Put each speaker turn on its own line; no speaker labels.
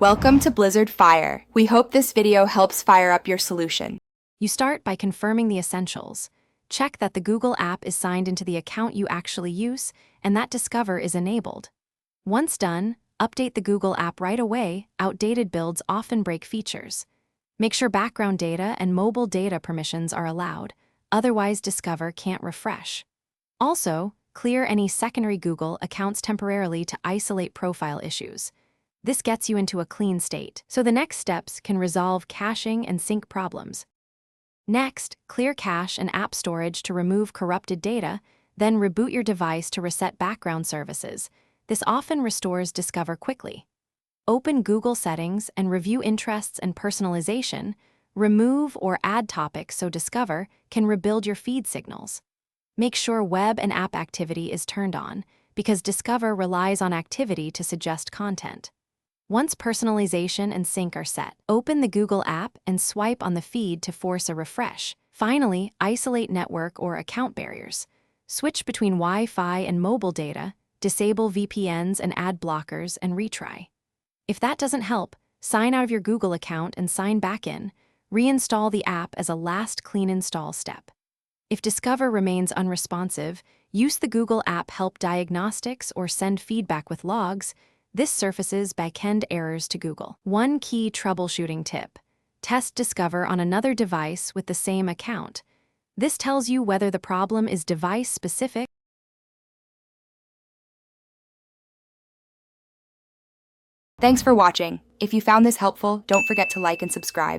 Welcome to Blizzard Fire. We hope this video helps fire up your solution.
You start by confirming the essentials. Check that the Google app is signed into the account you actually use and that Discover is enabled. Once done, update the Google app right away. Outdated builds often break features. Make sure background data and mobile data permissions are allowed, otherwise Discover can't refresh. Also, clear any secondary Google accounts temporarily to isolate profile issues. This gets you into a clean state, so the next steps can resolve caching and sync problems. Next, clear cache and app storage to remove corrupted data, then reboot your device to reset background services. This often restores Discover quickly. Open Google Settings and review interests and personalization. Remove or add topics so Discover can rebuild your feed signals. Make sure web and app activity is turned on, because Discover relies on activity to suggest content. Once personalization and sync are set, open the Google app and swipe on the feed to force a refresh. Finally, isolate network or account barriers. Switch between Wi-Fi and mobile data, disable VPNs and ad blockers, and retry. If that doesn't help, sign out of your Google account and sign back in. Reinstall the app as a last clean install step. If Discover remains unresponsive, use the Google app Help Diagnostics or send feedback with logs. This surfaces backend errors to Google. One key troubleshooting tip: test Discover on another device with the same account. This tells you whether the problem is device-specific.
Thanks for watching. If you found this helpful, don't forget to like and subscribe.